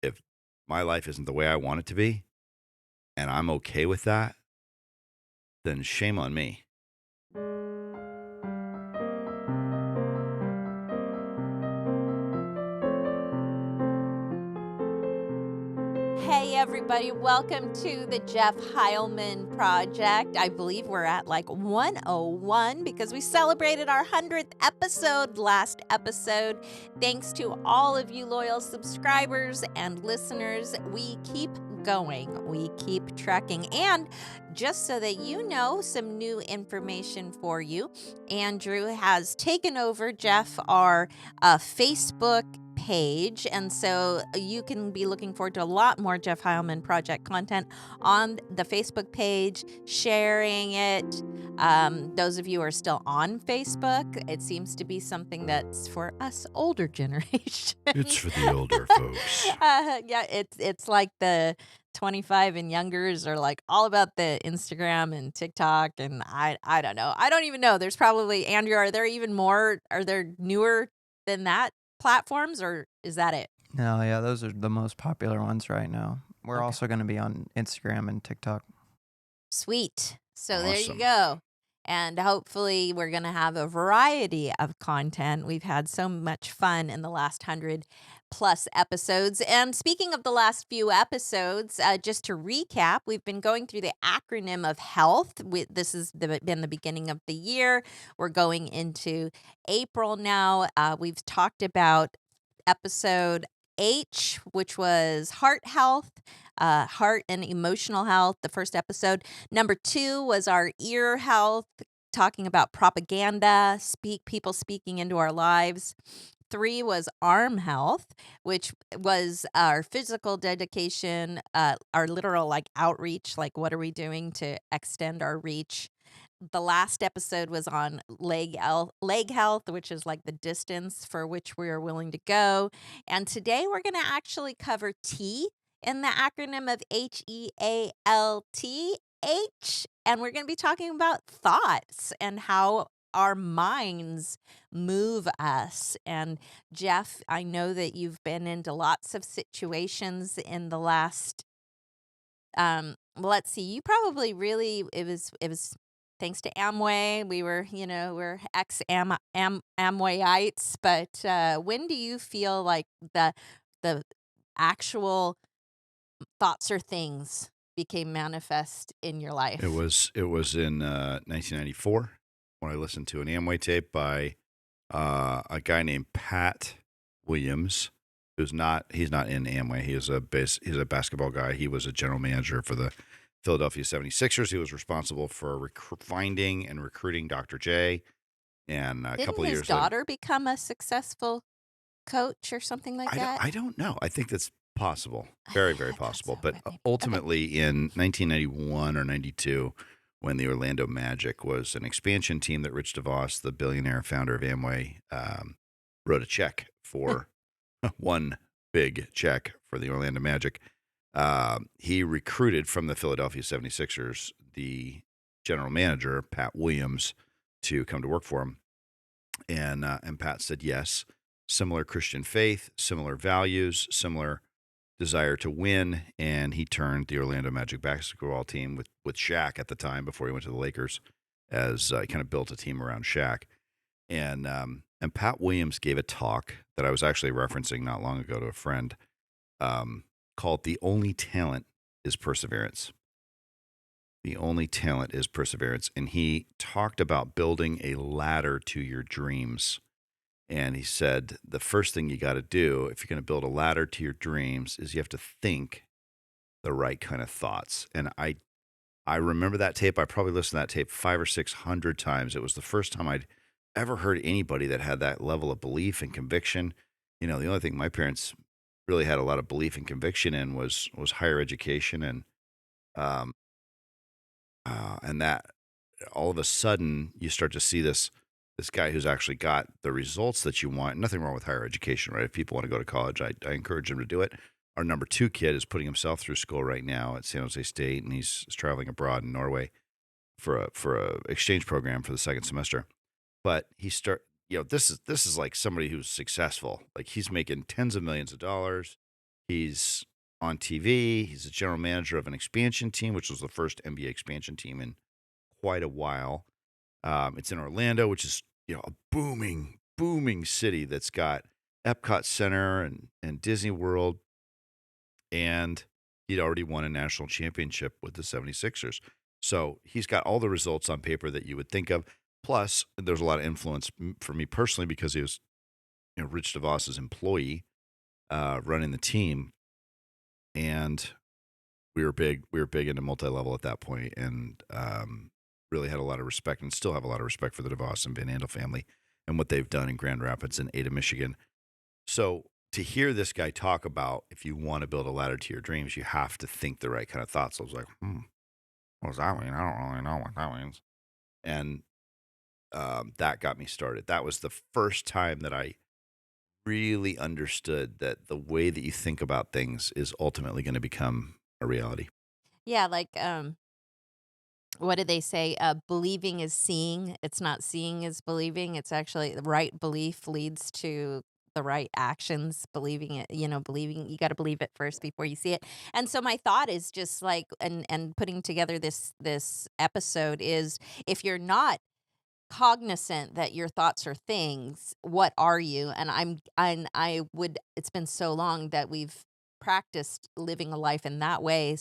if my life isn't the way I want it to be, and I'm okay with that, then shame on me. Hey, everybody, welcome to the Jeff Heilman Project. I believe we're at like 101 because we celebrated our 100th episode last episode. Thanks to all of you loyal subscribers and listeners. We keep going, we keep trekking. And just so that you know, some new information for you. Andrew has taken over, Jeff, our Facebook page, and so you can be looking forward to a lot more Jeff Heilman Project content on the Facebook page, sharing it. Those of you who are still on Facebook, it seems to be something that's for us older generations. It's for the older folks. Yeah, it's like the 25 and youngers are like all about the Instagram and TikTok, and I don't know. I don't even know. There's probably, Andrew, are there even more? Are there newer than that platforms, or is that it? No, yeah, those are the most popular ones right now. We're Okay. also going to be on Instagram and TikTok. Sweet. So there you Awesome. go. And hopefully we're going to have a variety of content. We've had so much fun in the last 100+ episodes. And speaking of the last few episodes, just to recap, we've been going through the acronym of health. This has been the beginning of the year. We're going into April now. We've talked about episode H, which was heart health, heart and emotional health, the first episode. Number 2 was our ear health, talking about propaganda, people speaking into our lives. 3 was arm health, which was our physical dedication, our literal like outreach, like what are we doing to extend our reach. The last episode was on leg health, which is like the distance for which we are willing to go. And today we're going to actually cover T in the acronym of HEALTH. And we're going to be talking about thoughts and how our minds move us. And Jeff, I know that you've been into lots of situations in the last let's see. You probably really it was thanks to Amway. We're ex Amwayites, but when do you feel like the actual thoughts or things became manifest in your It life? was it was in 1994 when I listened to an Amway tape by a guy named Pat Williams, he's not in Amway. He's a basketball guy. He was a general manager for the Philadelphia 76ers. He was responsible for finding and recruiting Dr. J. And a Didn't couple of his years later, daughter become a successful coach or something like that? I don't know. I think that's possible. I Very, very thought possible. so, But but maybe. Okay. ultimately, in 1991 or 92, when the Orlando Magic was an expansion team that Rich DeVos, the billionaire founder of Amway, wrote a check for one big check for the Orlando Magic. He recruited from the Philadelphia 76ers the general manager, Pat Williams, to come to work for him. And Pat said yes. Similar Christian faith, similar values, similar desire to win, and he turned the Orlando Magic basketball team with Shaq at the time before he went to the Lakers, as he kind of built a team around Shaq. And Pat Williams gave a talk that I was actually referencing not long ago to a friend, called "The Only Talent is Perseverance." The only talent is perseverance, and he talked about building a ladder to your dreams. And he said, the first thing you got to do if you're going to build a ladder to your dreams is you have to think the right kind of thoughts. And I remember that tape. I probably listened to that tape 500 or 600 times. It was the first time I'd ever heard anybody that had that level of belief and conviction. The only thing my parents really had a lot of belief and conviction in was higher education, um, and that all of a sudden you start to see this guy who's actually got the results that you want. Nothing wrong with higher education, right? If people want to go to college, I encourage them to do it. Our number 2 kid is putting himself through school right now at San Jose State, and he's traveling abroad in Norway for a exchange program for the second semester. But this is like somebody who's successful. Like, he's making tens of millions of dollars. He's on TV. He's a general manager of an expansion team, which was the first NBA expansion team in quite a while. It's in Orlando, which is a booming city that's got Epcot Center and Disney World, and he'd already won a national championship with the 76ers. So he's got all the results on paper that you would think of. Plus, there's a lot of influence for me personally because he was Rich DeVos's employee running the team, and we were big into multi-level at that point, and really had a lot of respect and still have a lot of respect for the DeVos and Van Andel family and what they've done in Grand Rapids and Ada, Michigan. So to hear this guy talk about if you want to build a ladder to your dreams, you have to think the right kind of thoughts. I was like, what does that mean? I don't really know what that means. And that got me started. That was the first time that I really understood that the way that you think about things is ultimately going to become a reality. Yeah, like what did they say? Believing is seeing. It's not seeing is believing. It's actually the right belief leads to the right actions. Believing it, believing you got to believe it first before you see it. And so my thought is just like, and putting together this episode is, if you're not cognizant that your thoughts are things, what are you? It's been so long that we've practiced living a life in that way,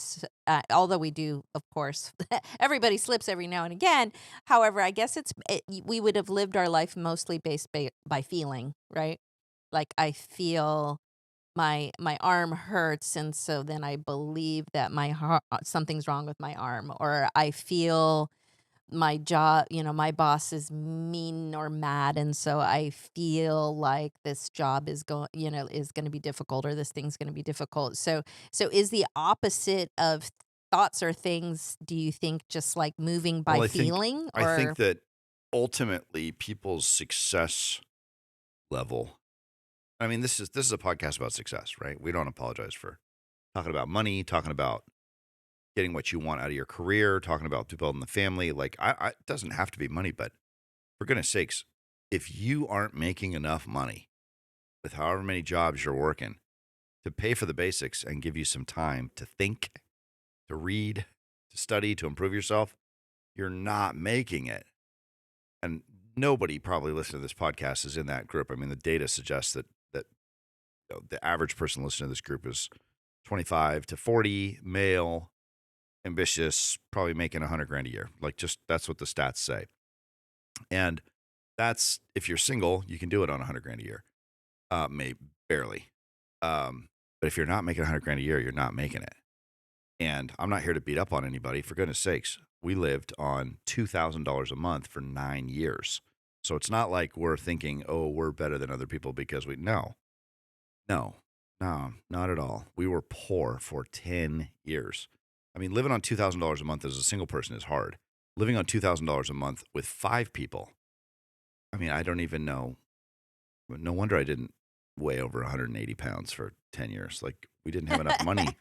although we do, of course, everybody slips every now and again. However, I guess we would have lived our life mostly based by feeling, right? Like, I feel my arm hurts, and so then I believe that my heart, something's wrong with my arm, or I feel my job, my boss is mean or mad, and so I feel like this job is going to be difficult, or this thing's going to be difficult. So is the opposite of thoughts or things, do you think, just like moving by Well, feeling, I think or that ultimately people's success level. I mean, this is a podcast about success, right? We don't apologize for talking about money, talking about getting what you want out of your career, talking about building the family. Like, it doesn't have to be money, but for goodness sakes, if you aren't making enough money with however many jobs you're working to pay for the basics and give you some time to think, to read, to study, to improve yourself, you're not making it. And nobody probably listening to this podcast is in that group. I mean, the data suggests that the average person listening to this group is 25 to 40, male, ambitious, probably making 100 grand a year. Like, just that's what the stats say. And that's, if you're single, you can do it on 100 grand a year. Maybe barely. But if you're not making 100 grand a year, you're not making it. And I'm not here to beat up on anybody. For goodness sakes, we lived on $2,000 a month for 9 years. So it's not like we're thinking, oh, we're better than other people because no, not at all. We were poor for 10 years. I mean, living on $2,000 a month as a single person is hard. Living on $2,000 a month with 5 people, I mean, I don't even know. No wonder I didn't weigh over 180 pounds for 10 years. Like, we didn't have enough money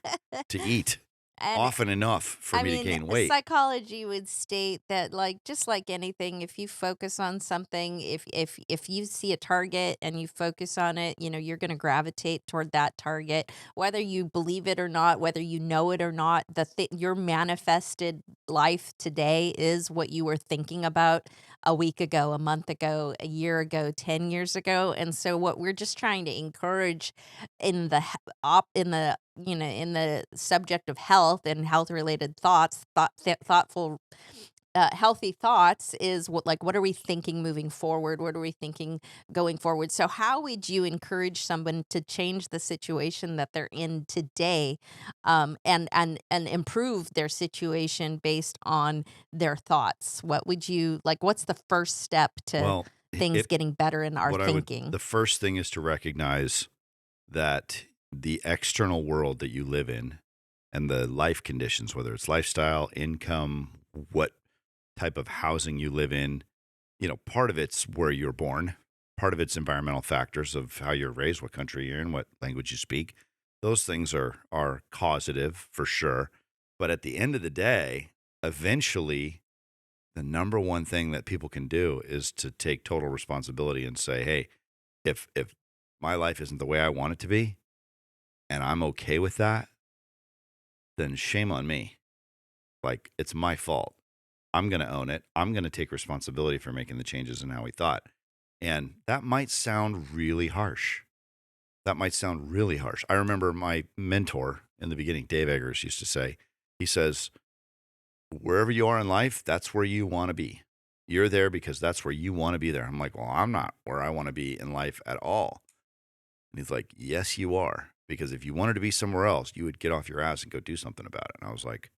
to eat and often enough for I me to mean, gain weight. psychology would state that, like, just like anything, if you focus on something, if you see a target and you focus on it, you're going to gravitate toward that target, whether you believe it or not, whether you know it or not. Your manifested life today is what you were thinking about a week ago, a month ago, a year ago, 10 years ago. And so what we're just trying to encourage in the in the subject of health and health related thoughts, thoughtful, healthy thoughts, is what are we thinking moving forward? What are we thinking going forward? So how would you encourage someone to change the situation that they're in today, and improve their situation based on their thoughts? What would you like? What's the first step to Well, things getting better in our thinking? the first thing is to recognize that the external world that you live in and the life conditions, whether it's lifestyle, income, what type of housing you live in, part of it's where you're born, part of it's environmental factors of how you're raised, what country you're in, what language you speak. Those things are causative for sure. But at the end of the day, eventually, the number one thing that people can do is to take total responsibility and say, hey, if my life isn't the way I want it to be, and I'm okay with that, then shame on me. Like, it's my fault. I'm going to own it. I'm going to take responsibility for making the changes in how we thought. And that might sound really harsh. I remember my mentor in the beginning, Dave Eggers, used to say, he says, wherever you are in life, that's where you want to be. You're there because that's where you want to be there. I'm like, well, I'm not where I want to be in life at all. And he's like, yes, you are. Because if you wanted to be somewhere else, you would get off your ass and go do something about it. And I was like,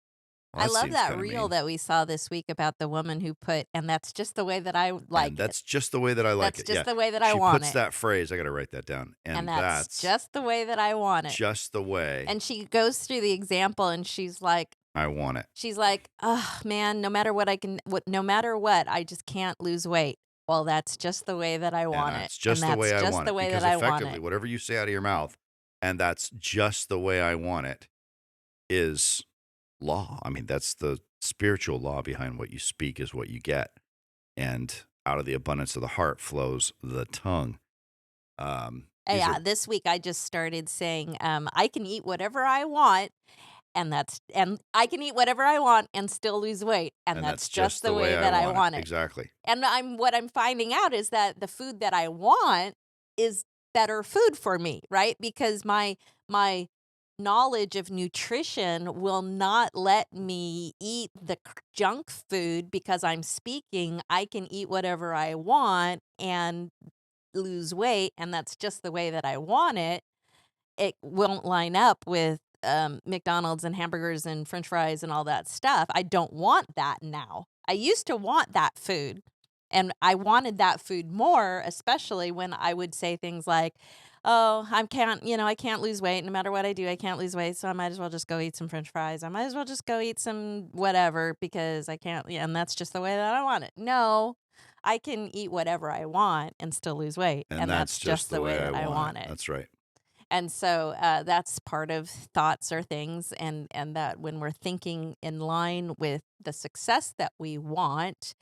well, I that love seems that kind of reel mean. that we saw this week about the woman who put, and that's just the way that I like And it. that's just the way that I like That's it. just Yeah. the way that I She want puts it. that phrase, I got to write that down. And that's just the way that I want it. just the way And she goes through the example and she's like, I want it. oh man, no matter what, I just can't lose weight. Well, that's just the way that I want And it. that's just and the way that's I just want the it. way Because that I want effectively, it. whatever you say out of your mouth, and that's just the way I want it, is law. I mean, that's the spiritual law behind what you speak is what you get. And out of the abundance of the heart flows the tongue. Yeah, this week I just started saying, I can eat whatever I want, and I can eat whatever I want and still lose weight, and that's just the way that I want it. Exactly. And what I'm finding out is that the food that I want is better food for me, right? Because my knowledge of nutrition will not let me eat the junk food because I'm speaking. I can eat whatever I want and lose weight, and that's just the way that I want it. It won't line up with McDonald's and hamburgers and French fries and all that stuff. I don't want that now. I used to want that food, and I wanted that food more, especially when I would say things like, "Oh, I can't lose weight. No matter what I do, I can't lose weight. So I might as well just go eat some French fries. I might as well just go eat some whatever because I can't. Yeah, and that's just the way that I want it." No, I can eat whatever I want and still lose weight, And that's just the way that I want it. That's right. And so that's part of thoughts or things, and that when we're thinking in line with the success that we want,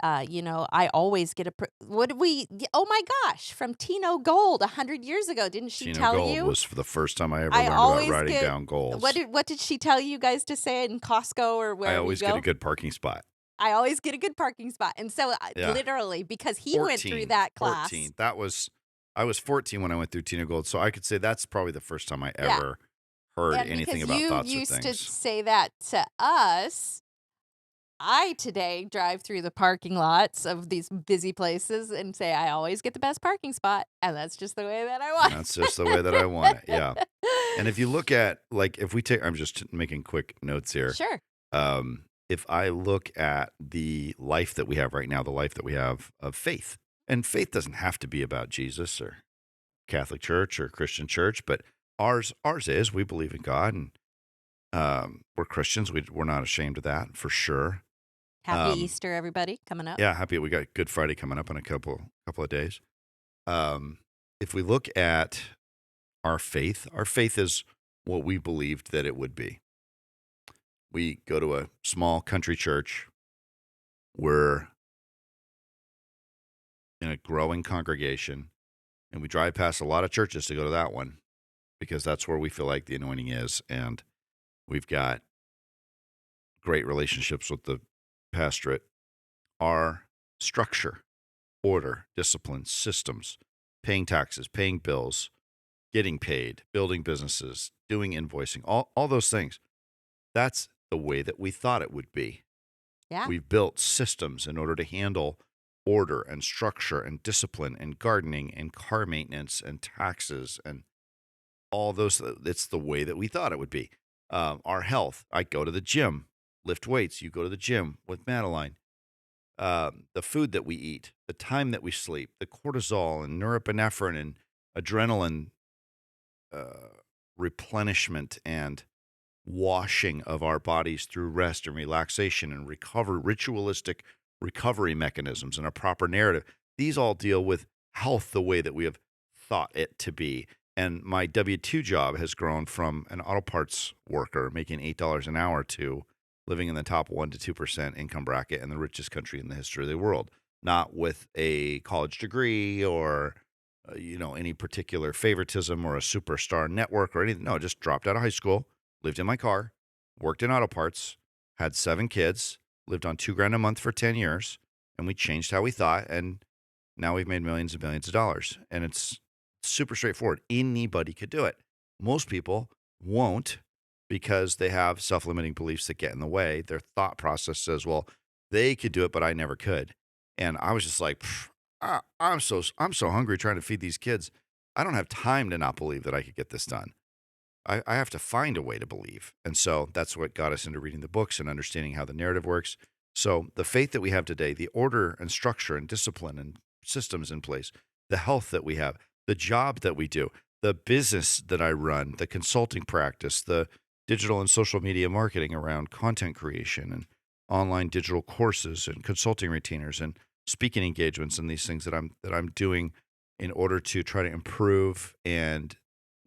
I always get what did we? Oh my gosh, from Tino Gold 100 years ago, didn't she Tino tell Gold you? was for the first time I ever I learned about always writing get- down goals. What did she tell you guys to say in Costco or I wherever always you go? get a good parking spot. I always get a good parking spot, and so Yeah. literally because he went through that class. 14. I was 14 when I went through Tino Gold, so I could say that's probably the first time I Yeah. ever heard And anything because about you thoughts or used to things. say that to us, I today drive through the parking lots of these busy places and say I always get the best parking spot, and that's just the way that I want. That's just the way that I want it. Yeah. And if you look at, like, if we take, I'm just making quick notes here. Sure. If I look at the life that we have right now, the life that we have of faith, and faith doesn't have to be about Jesus or Catholic Church or Christian Church, but ours is. We believe in God, and we're Christians. We're not ashamed of that, for sure. Happy Easter, everybody, coming up. Yeah, happy. We got Good Friday coming up in a couple of days. If we look at our faith is what we believed that it would be. We go to a small country church. We're in a growing congregation, and we drive past a lot of churches to go to that one because that's where we feel like the anointing is. And we've got great relationships with the pastorate. Our structure, order, discipline, systems, paying taxes, paying bills, getting paid, building businesses, doing invoicing, all those things. That's the way that we thought it would be. Yeah. We've built systems in order to handle order and structure and discipline and gardening and car maintenance and taxes and all those. It's the way that we thought it would be. Our health. I go to the gym, lift weights. You go to the gym with Madeline. The food that we eat, the time that we sleep, the cortisol and norepinephrine and adrenaline replenishment and washing of our bodies through rest and relaxation and ritualistic recovery mechanisms and a proper narrative. These all deal with health the way that we have thought it to be. And my W-2 job has grown from an auto parts worker making $8 an hour to living in the top 1% to 2% income bracket in the richest country in the history of the world, not with a college degree or any particular favoritism or a superstar network or anything. No, just dropped out of high school, lived in my car, worked in auto parts, had 7 kids, lived on $2,000 a month for 10 years, and we changed how we thought. And now we've made millions and millions of dollars. And it's super straightforward. Anybody could do it. Most people won't because they have self-limiting beliefs that get in the way. Their thought process says, well, they could do it, but I never could. And I was just like, I'm so hungry trying to feed these kids. I don't have time to not believe that I could get this done. I have to find a way to believe. And so that's what got us into reading the books and understanding how the narrative works. So the faith that we have today, the order and structure and discipline and systems in place, the health that we have, the job that we do, the business that I run, the consulting practice, the digital and social media marketing around content creation and online digital courses and consulting retainers and speaking engagements and these things that I'm doing in order to try to improve and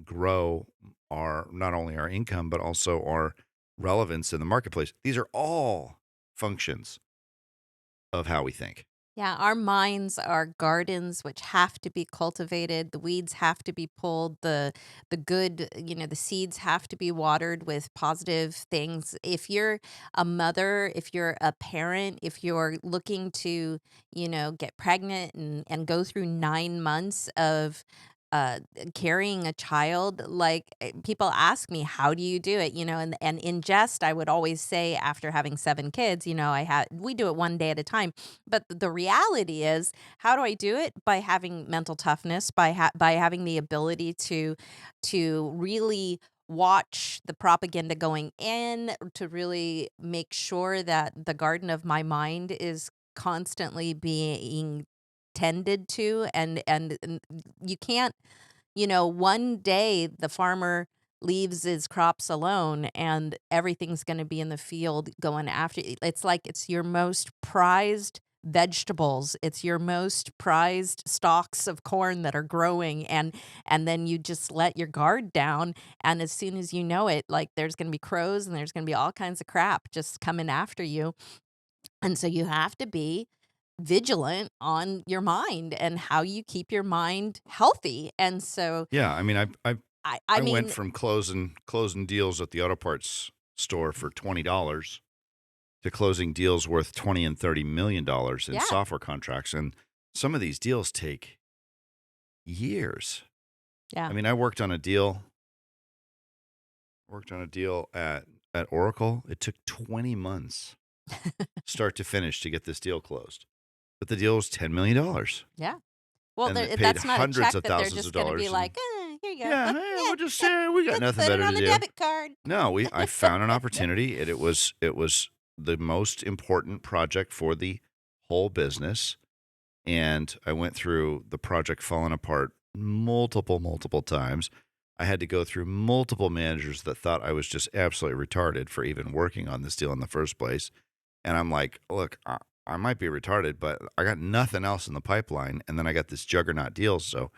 grow our not only our income but also our relevance in the marketplace. These are all functions of how we think. Yeah, our minds are gardens which have to be cultivated. The weeds have to be pulled. The good, the seeds have to be watered with positive things. If you're a mother, if you're a parent, if you're looking to, get pregnant and go through 9 months of uh carrying a child, like, people ask me, how do you do it, and in jest I would always say, after having 7 kids, we do it one day at a time. But the reality is, how do I do it? By having mental toughness, by having the ability to really watch the propaganda going in, to really make sure that the garden of my mind is constantly being tended to. And you can't, one day the farmer leaves his crops alone and everything's going to be in the field going after it. It's like it's your most prized vegetables, it's your most prized stalks of corn that are growing, and then you just let your guard down, and as soon as you know it, like, there's going to be crows and there's going to be all kinds of crap just coming after you. And so you have to be vigilant on your mind and how you keep your mind healthy. And so Yeah, I mean, I I went mean, from closing deals at the auto parts store for $20 to closing deals worth 20 and $30 million in yeah, software contracts, and some of these deals take years. yeah. I mean, I worked on a deal at Oracle. It took 20 months start to finish to get this deal closed. But the deal was $10 million, Yeah. Well, and it paid that's not a hundreds check of that they're thousands of just gonna be dollars. And like, here you go. yeah, Let's hey, yeah, we'll just yep, say we got let's nothing put it better on to the do. debit card." No, I found an opportunity, and it was the most important project for the whole business. And I went through the project falling apart multiple times. I had to go through multiple managers that thought I was just absolutely retarded for even working on this deal in the first place. And I'm like, look, I might be retarded, but I got nothing else in the pipeline. And then I got this juggernaut deal. So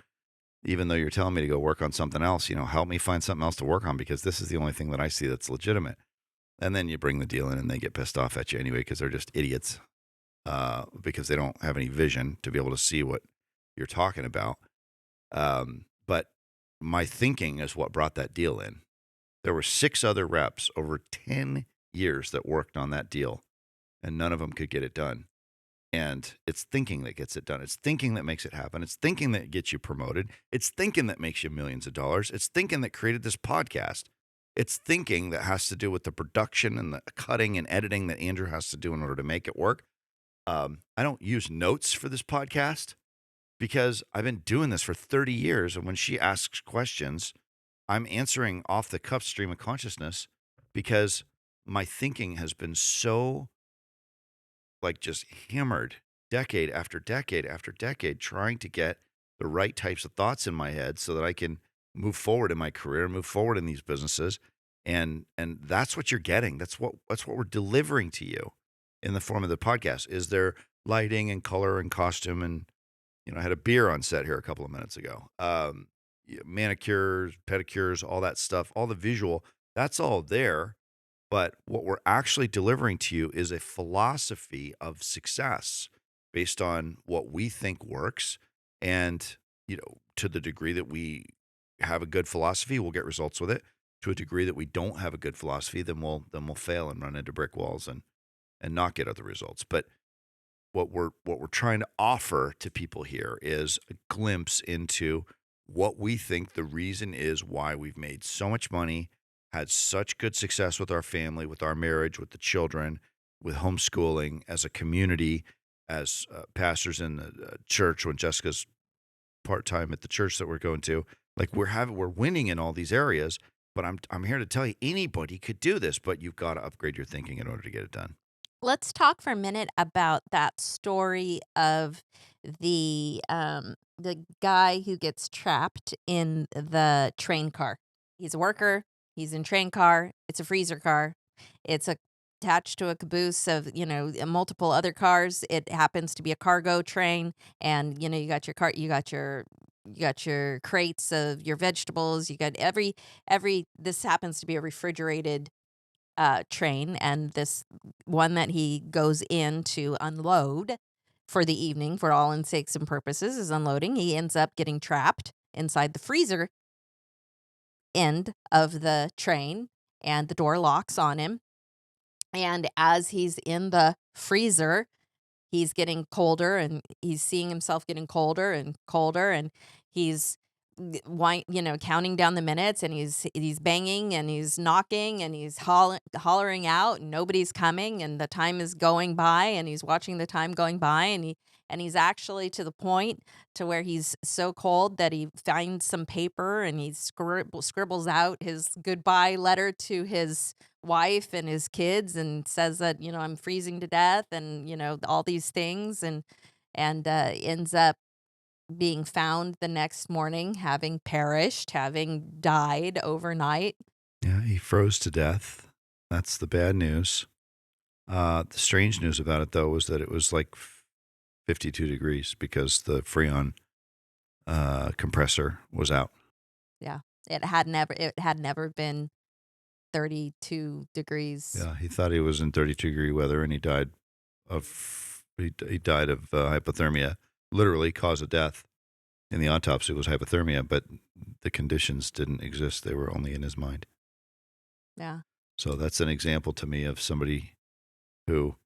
even though you're telling me to go work on something else, help me find something else to work on, because this is the only thing that I see that's legitimate. And then you bring the deal in and they get pissed off at you anyway because they're just idiots, because they don't have any vision to be able to see what you're talking about. But my thinking is what brought that deal in. There were 6 other reps over 10 years that worked on that deal, and none of them could get it done. And it's thinking that gets it done. It's thinking that makes it happen. It's thinking that gets you promoted. It's thinking that makes you millions of dollars. It's thinking that created this podcast. It's thinking that has to do with the production and the cutting and editing that Andrew has to do in order to make it work. I don't use notes for this podcast because I've been doing this for 30 years. And when she asks questions, I'm answering off the cuff stream of consciousness because my thinking has been so, like, just hammered decade after decade after decade, trying to get the right types of thoughts in my head so that I can move forward in my career, move forward in these businesses. And that's what you're getting. That's what we're delivering to you in the form of the podcast. Is there lighting and color and costume, and I had a beer on set here a couple of minutes ago. Manicures, pedicures, all that stuff, all the visual, that's all there. But what we're actually delivering to you is a philosophy of success based on what we think works. And to the degree that we have a good philosophy, we'll get results with it. To a degree that we don't have a good philosophy, then we'll fail and run into brick walls and not get other results. But what we're trying to offer to people here is a glimpse into what we think the reason is why we've made so much money, had such good success with our family, with our marriage, with the children, with homeschooling, as a community, as pastors in the church. When Jessica's part-time at the church that we're going to, like, we're winning in all these areas. But I'm here to tell you, anybody could do this, but you've got to upgrade your thinking in order to get it done. Let's talk for a minute about that story of the guy who gets trapped in the train car. He's a worker. He's in train car. It's a freezer car. It's attached to a caboose of multiple other cars. It happens to be a cargo train, and you got your car. You got your crates of your vegetables. You got every. This happens to be a refrigerated train, and this one that he goes in to unload for the evening, for all intents and purposes, is unloading. He ends up getting trapped inside the freezer end of the train, and the door locks on him. And as he's in the freezer, he's getting colder, and he's seeing himself getting colder and colder, and he's counting down the minutes, and he's banging and he's knocking and he's hollering out, and nobody's coming, and the time is going by, and he's watching the time going by, and he's actually to the point to where he's so cold that he finds some paper, and he scribbles out his goodbye letter to his wife and his kids, and says that I'm freezing to death, and all these things, and ends up being found the next morning, having perished, having died overnight. Yeah, he froze to death. That's the bad news. The strange news about it, though, was that it was like 52 degrees because the Freon compressor was out. Yeah, it had never been 32 degrees. Yeah, he thought he was in 32-degree weather, and he died of hypothermia. Literally, cause of death in the autopsy was hypothermia, but the conditions didn't exist. They were only in his mind. Yeah. So that's an example to me of somebody who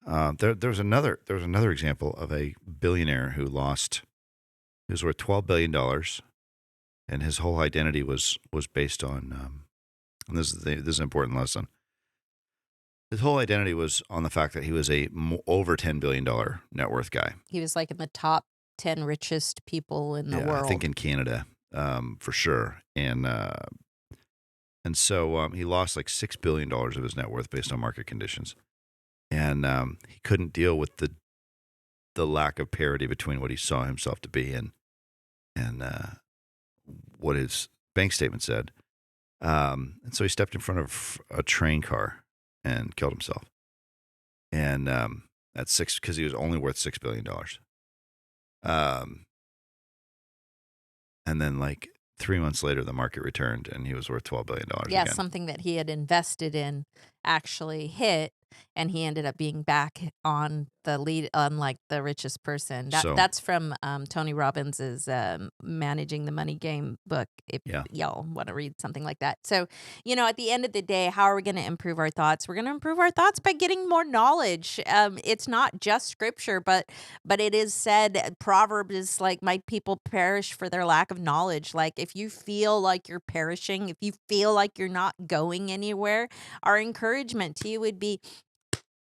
there's another example of a billionaire who lost. He was worth $12 billion, and his whole identity was based on. And this is an important lesson. His whole identity was on the fact that he was a over $10 billion net worth guy. He was like in the top 10 richest people in the world. I think in Canada, for sure. And so he lost like $6 billion of his net worth based on market conditions. And he couldn't deal with the lack of parity between what he saw himself to be and what his bank statement said. And so he stepped in front of a train car and killed himself. And that's because he was only worth $6 billion. And then like 3 months later, the market returned and he was worth $12 billion Yeah, again. something that he had invested in actually hit, and he ended up being back on the lead, on like the richest person. That's from Tony Robbins's Managing the Money Game book, if y'all want to read something like that. So, at the end of the day, how are we going to improve our thoughts? We're going to improve our thoughts by getting more knowledge. It's not just scripture, but it is said, proverb is like, my people perish for their lack of knowledge. Like, if you feel like you're perishing, if you feel like you're not going anywhere, our encouragement to you would be,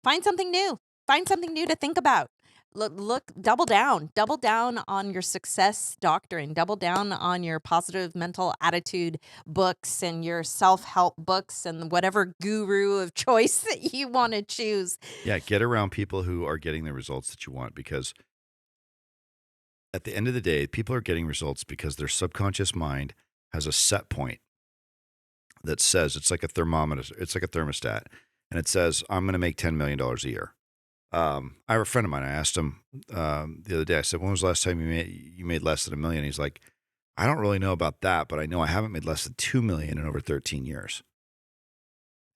find something new. Find something new to think about. Look, double down on your success doctrine, double down on your positive mental attitude books and your self-help books and whatever guru of choice that you want to choose. Yeah, get around people who are getting the results that you want, because at the end of the day, people are getting results because their subconscious mind has a set point that says, it's like a thermometer, it's like a thermostat, and it says, I'm going to make $10 million a year. I have a friend of mine. I asked him the other day. I said, "When was the last time you made less than $1 million?" He's like, "I don't really know about that, but I know I haven't made less than $2 million in over 13 years."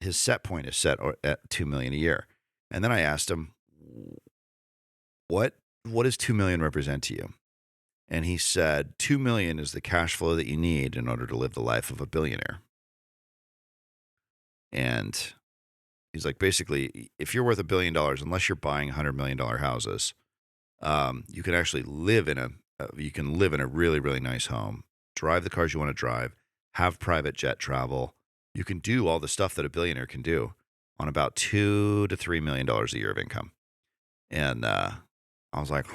His set point is set at $2 million a year. And then I asked him, "What does $2 million represent to you?" And he said, $2 million is the cash flow that you need in order to live the life of a billionaire. And he's like, basically, if you're worth $1 billion, unless you're buying $100 million houses, you can actually live in a really, really nice home, drive the cars you want to drive, have private jet travel. You can do all the stuff that a billionaire can do on about $2 to $3 million a year of income. And I was like,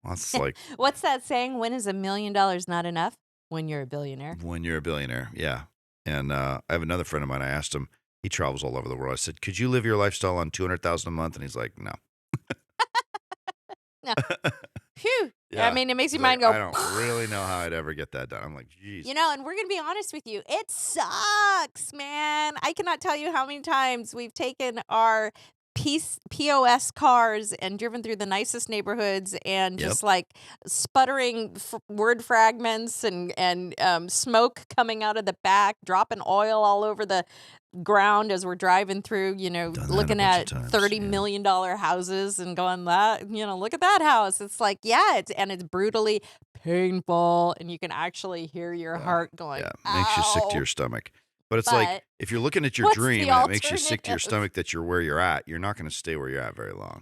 that's like What's that saying? When is $1 million not enough? When you're a billionaire. when you're a billionaire, yeah. And I have another friend of mine. I asked him. He travels all over the world. I said, "Could you live your lifestyle on $200,000 a month?" And he's like, "No." No. Phew. Yeah. I mean, it makes He's your mind like, go. I don't really know how I'd ever get that done. I'm like, geez. You know, and we're going to be honest with you. It sucks, man. I cannot tell you how many times we've taken our POS cars and driven through the nicest neighborhoods and Yep. just like sputtering word fragments and smoke coming out of the back, dropping oil all over the ground as we're driving through, Done that a looking bunch at of times, $30 yeah. million houses and going look at that house. It's like, yeah, it's brutally painful, and you can actually hear your heart going, Yeah, makes you sick to "Ow." your stomach. But it's like, But if you're looking at your what's the dream and it makes you sick to your alternative? stomach that you're where you're at, you're not going to stay where you're at very long.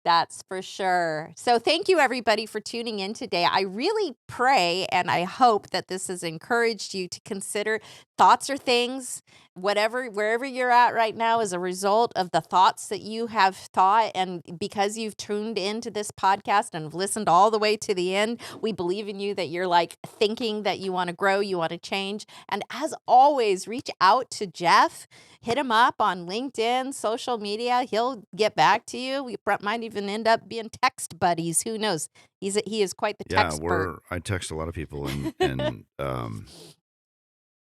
That's for sure. So thank you, everybody, for tuning in today. I really pray and I hope that this has encouraged you to consider thoughts or things, wherever you're at right now, as a result of the thoughts that you have thought. And because you've tuned into this podcast and have listened all the way to the end, we believe in you that you're like thinking that you want to grow, you want to change. And as always, reach out to Jeff. Hit him up on LinkedIn, social media. He'll get back to you. We might even end up being text buddies. Who knows? He is quite the Yeah, textpert. I text a lot of people, and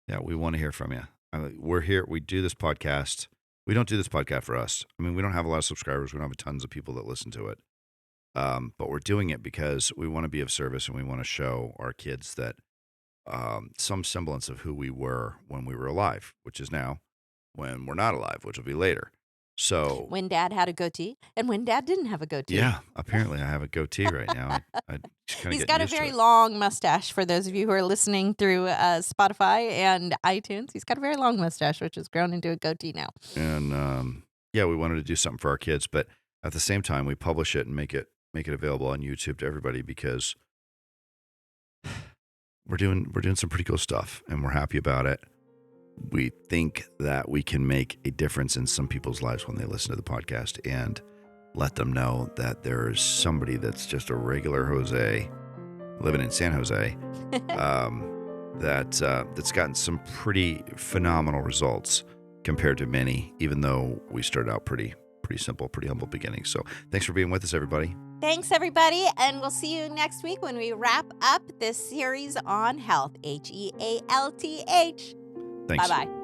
yeah, we want to hear from you. We're here. We do this podcast. We don't do this podcast for us. I mean, we don't have a lot of subscribers. We don't have tons of people that listen to it. But we're doing it because we want to be of service, and we want to show our kids that some semblance of who we were when we were alive, which is now when we're not alive, which will be later. So When Dad had a goatee and when Dad didn't have a goatee. yeah, apparently I have a goatee right now. I just kind of He's got a used to very it. long mustache for those of you who are listening through Spotify and iTunes. He's got a very long mustache, which has grown into a goatee now. And yeah, we wanted to do something for our kids, but at the same time, we publish it and make it available on YouTube to everybody because we're doing some pretty cool stuff, and we're happy about it. We think that we can make a difference in some people's lives when they listen to the podcast and let them know that there is somebody that's just a regular Jose living in San Jose that's gotten some pretty phenomenal results compared to many, even though we started out pretty simple, pretty humble beginnings. So thanks for being with us, everybody. Thanks, everybody, and we'll see you next week when we wrap up this series on health, HEALTH. Thanks. Bye-bye.